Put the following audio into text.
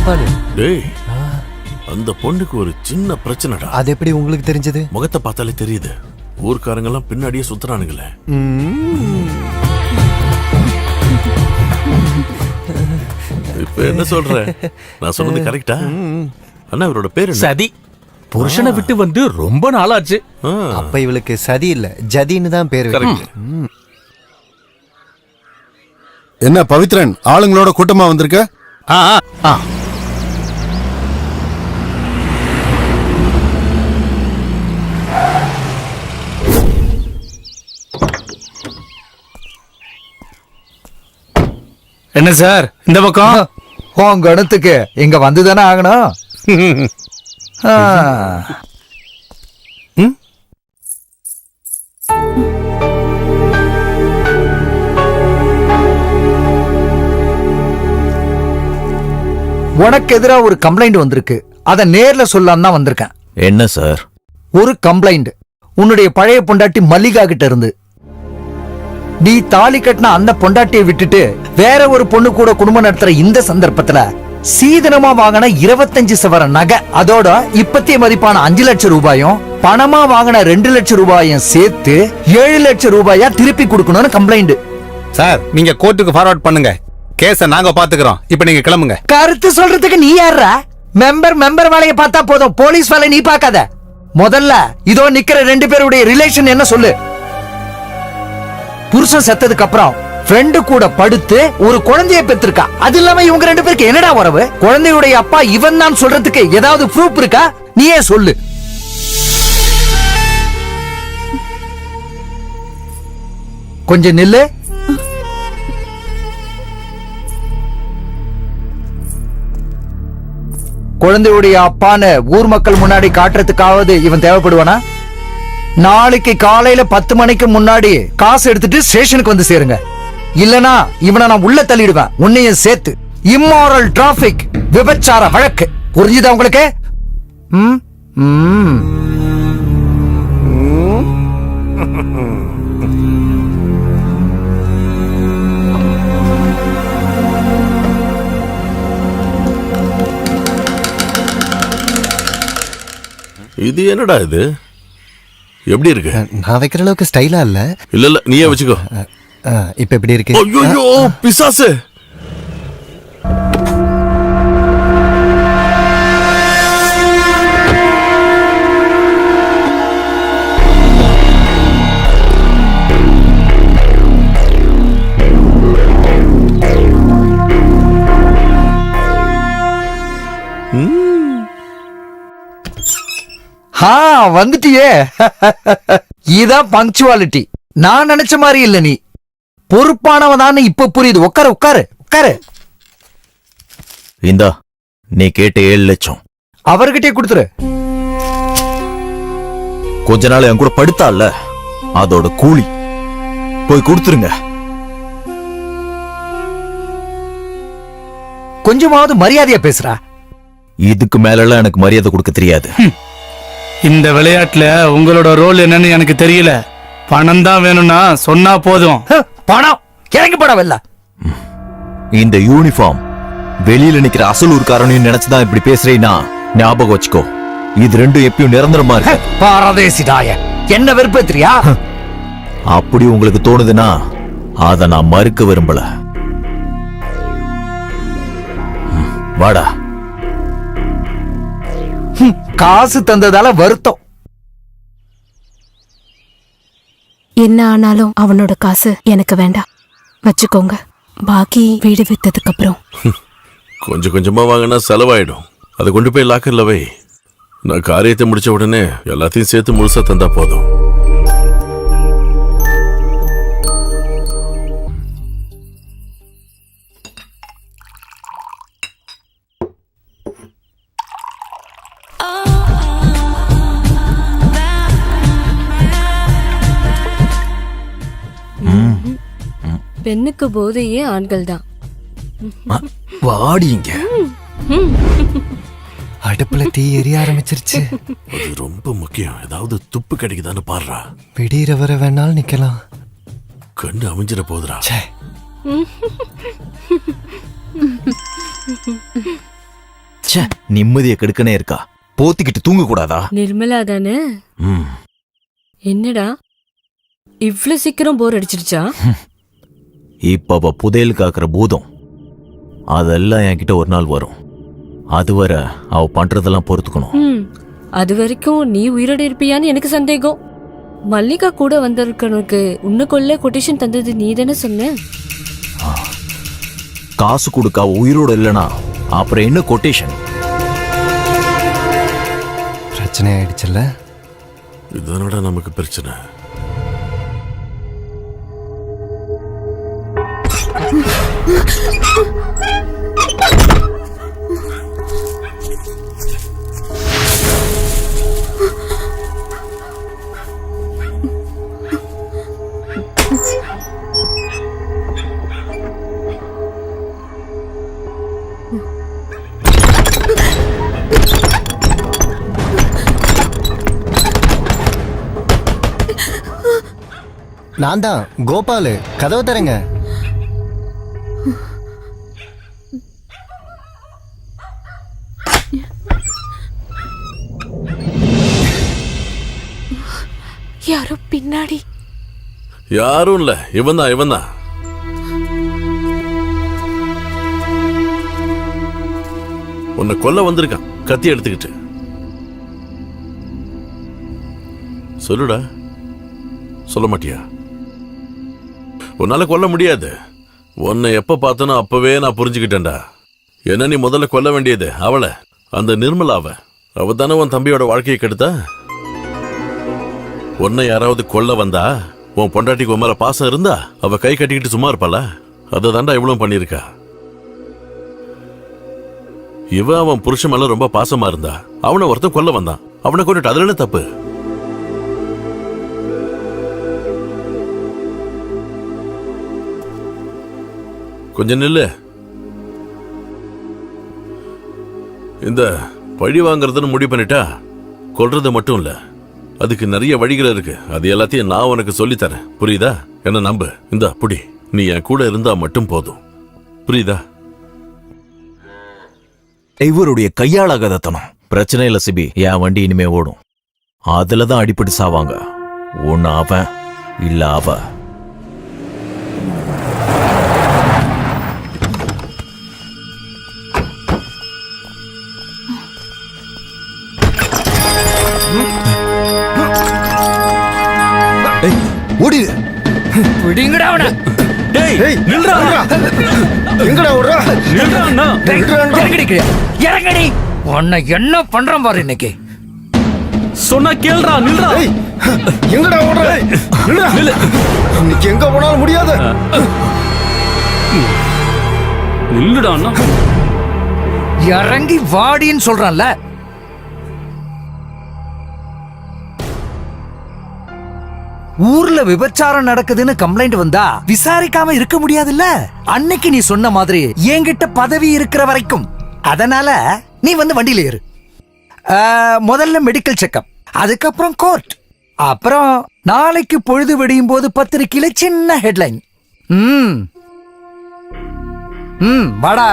தாய்ப்பால். டேய், அந்த பொண்ணுக்கு ஒரு சின்ன பிரச்சனைடா. அது எப்படி உங்களுக்கு தெரிஞ்சது? முகத்தை பார்த்தாலே தெரியுது. ஊர்க்காரங்க எல்லாம் பின்னாடியே சுத்துறானுங்களே. இப்ப என்ன சொல்ற? நான் சொன்னது கரெக்டா? அண்ணா இவரோட பேரு என்ன? சதி. புருஷனை விட்டு வந்து ரொம்ப நாளாச்சு. அப்ப இவளுக்கு சதி இல்ல, ஜதின்னு தான் பேரு. என்ன பவித்ரன், ஆளுங்களோட கூட்டமா வந்திருக்க? என்ன சார் இந்த பக்கம்? உன் கணத்துக்கு இங்க வந்துதானே ஆகணும். உனக்கு எதிராக ஒரு கம்ப்ளைண்ட் வந்திருக்கு. அத நேர்ல சொல்லலாம் தான் வந்திருக்கேன். என்ன சார்? ஒரு கம்ப்ளைண்ட் உன்னுடைய பழைய பொண்டாட்டி மல்லிகா கிட்ட இருந்து. நீ தாலி கட்டின அந்த பொண்டாட்டியை விட்டுட்டு வேற ஒரு பொண்ணு கூட குடும்பம் நடத்துற இந்த சந்தர்ப்பத்துல சீதனமா வாங்கின 25 சவரன் நகை, அதோட இப்பத்திய மதிப்பான 5 லட்சம் ரூபாயும் பணமா வாங்கின 2 லட்சம் ரூபாயும் சேர்த்து 7 லட்சம் ரூபாயா திருப்பி கொடுக்கணும்னு கம்ப்ளைண்ட். சார் நீங்க கோர்ட்டுக்கு ஃபார்வர்ட் பண்ணுங்க. கேஸ நாங்க பாத்துக்கிறோம். இப்ப நீங்க கிளம்புங்க. கருத்து சொல்றதுக்கு நீ யாரா? மெம்பர் வேலையை பார்த்தா போதும், போலீஸ் வேலை நீ பார்க்காத. முதல்ல இதோ நிக்கிற 2 பேருடைய ரிலேஷன் என்ன சொல்லு. புருஷன் செத்ததுக்கு அப்புறம் ஃப்ரெண்டு கூட படுத்து ஒரு குழந்தையை பெற்றிருக்கா. அது இல்லாம இவங்க 2 பேருக்கு என்னடா உறவு? குழந்தையுடைய அப்பா இவன் தான் சொல்றதுக்கு ஏதாவது ப்ரூஃப் இருக்கா? நீயே சொல்லு. கொஞ்சம் நில்லு. குழந்தையுடைய அப்பான்னு ஊர் மக்கள் முன்னாடி காட்டுறதுக்காவது இவன் தேவைப்படுவானா? நாளைக்கு காலையில 10 மணிக்கு முன்னாடி காசு எடுத்துட்டு ஸ்டேஷனுக்கு வந்து சேருங்க. இல்லனா இவனை நான் உள்ள தள்ளிடுவேன், உன்னையும் சேர்த்து. இம்மாரல் டிராபிக், விபச்சார வழக்கு. புரிஞ்சுதா உங்களுக்கு? இது என்னடா இது? எப்படி இருக்கு? நான் வைக்கிற அளவுக்கு ஸ்டைலா இல்ல. இல்ல நீயே வச்சுக்கோ. இப்ப எப்படி இருக்கு? ஐயோ பிசாசு! வந்துட்டியே. இதான் பங்க்சுவாலிட்டி. நான் நினைச்ச மாதிரி இல்ல. நீ பொறுப்பானவதான் இப்ப புரியுது. உட்காரு உட்காரு உட்காரு. இந்தா நீ கேட்ட 7 லட்சம் அவர்கிட்டே கொடுத்துரு. கொஞ்ச நாள் என் கூட படுத்தால, அதோட கூலி. போய் கொடுத்துருங்க. கொஞ்சமாவது மரியாதையா பேசுறா. இதுக்கு மேல எனக்கு மரியாதை கொடுக்க தெரியாது. இந்த விளையாட்டுல உங்களோட ரோல் என்னன்னு எனக்கு தெரியல. பணம் தான் வேணும்னா சொன்னா போதும். பணம் இறங்கி படம் இல்ல. இந்த யூனிஃபார்ம் வெளியில நிக்கிற அசலூர்காரனையும் நினைச்சுதான் இப்படி பேசுறீன்னா ஞாபகம் வச்சுக்கோ. இது ரெண்டும் எப்பயும் நிரந்தரமா இருக்கு. பாரதேசிதாய, என்ன வெறுப்பேத்திரியா? அப்படி உங்களுக்கு தோணுதுன்னா அத நான் மறுக்க விரும்பல. வாடா. காசு தந்ததால வருத்தம். என்ன ஆனாலும் அவனோட காசு எனக்கு வேண்டாம், வச்சுக்கோங்க. பாக்கி வீடு வித்ததுக்கு அப்புறம் கொஞ்சம் கொஞ்சமா வாங்கினா செலவாயிடும். அதை கொண்டு போய் லாக்கர்ல வை. நான் காரியத்தை முடிச்ச உடனே எல்லாத்தையும் சேர்த்து முழுசா தந்தா போதும். பெண்ணுக்கு போதையே ஆண்கள் தான். வாடிங்க. அடுப்புல தீ எரிய ஆரம்பிச்சிருச்சு. அது ரொம்ப முக்கியம். ஏதாவது துப்பு கிடைக்குதான்னு பாடுறா. விடியற வர வேணாலும் நிக்கலாம். கண்ணு அமைஞ்சிட போதுரா. ச்சே, நிம்மதியை கெடுக்கனே இருக்கா. போத்திக்கிட்டு தூங்க கூடாதா? நிர்மலா தானே? ம். என்னடா இவ்ளோ சீக்கிரம் போர் அடிச்சிருச்சா? இப்ப அவ புதையல் காக்குற பூதம் அதெல்லாம் என்கிட்ட ஒரு நாள் வரும். அதுவரை அவ பண்றதெல்லாம் பொறுத்துக்கணும். அது வரைக்கும் நீ உயிரோட இருப்பியான்னு எனக்கு சந்தேகம். மல்லிகா கூட வந்திருக்கனுக்கு உன்னை கொல்ல கொட்டேஷன் தந்தது நீ தானே சொன்ன? காசு கொடுக்க அவ உயிரோட இல்லனா அப்புறம் என்ன கொட்டேஷன்? பிரச்சனை ஆயிடுச்சுல்ல. இதனோட நமக்கு பிரச்சனை. நான் தான் கோபாலு, கதவு தரங்க. யாரோ பின்னாடி. யாரும் இல்ல, இவன் தான். உன்னை கொல்ல வந்திருக்கான் கத்தி எடுத்துக்கிட்டு. சொல்லுடா, சொல்ல மாட்டியா? உன்னால கொல்ல முடியாது. உன்னை எப்ப பார்த்தனோ அப்பவே நான் புரிஞ்சுக்கிட்டேன்டா. என்ன நீ முதல்ல கொல்ல வேண்டியது அவளை, அந்த நிர்மலாவ. அவ தானே உன் தம்பியோட வாழ்க்கையை கெடுத்தா. உன்னை யாராவது கொல்ல வந்தா, உன் பொண்டாட்டிக்கு உன் மேல பாசம் இருந்தா அவ கை கட்டிக்கிட்டு சும்மா இருப்பாளா? அதை தாண்டா இவ்வளவு பண்ணிருக்கா. இவன் அவன் புருஷன் மேல ரொம்ப பாசமா இருந்தா அவனை ஒருத்தன் கொல்ல வந்தான். அவனை கொண்டுட்டு அதுல என்ன தப்பு? கொஞ்சம் நில்லு. இந்த பழி வாங்கறதுன்னு முடிவு பண்ணிட்டா கொல்றது மட்டும் இல்ல, அதுக்கு நிறைய வழிகள் இருக்கு. அது எல்லாத்தையும் நான் உனக்கு சொல்லித்தரேன், புரியுதா? என்ன நம்பு. இந்த புடி, நீ என் கூட இருந்தா மட்டும் போதும், புரியுதா? இவருடைய கையாளாகதத்தனம். பிரச்சனை இல்ல சிபி, என் வண்டி இனிமே ஓடும். அதுலதான் அடிப்பட்டு சாவாங்க. ஒன்னு அவன் இல்ல அவ. ஓடி விடுங்கடா அவன. ஏய் நில்றா. எங்கடா ஓடுறா? இறங்கடி. உன்னை என்ன பண்றான் பாரு இன்னைக்கு. சொன்னா கேள்றா, நில்றா. எங்கடா ஓடுற? நில்றா. இன்னைக்கு எங்க போனாலும் முடியாது. நில்லுடா அண்ணா. இறங்கி வாடின்னு சொல்றான்ல. ஊர்ல விபச்சாரம் நடக்குதுன்னு கம்ப்ளைண்ட் வந்தா விசாரிக்காம இருக்க முடியாதுல்ல. அன்னைக்கு நீ சொன்ன மாதிரி என்கிட்ட பதவி இருக்கிற வரைக்கும். அதனால நீ வந்து வண்டியில ஏறு. முதல்ல மெடிக்கல் செக்அப், அதுக்கப்புறம் கோர்ட், அப்புறம் நாளைக்கு பொழுது வெடியும் போது பத்திரிக்கையில சின்ன ஹெட்லைன். வாடா.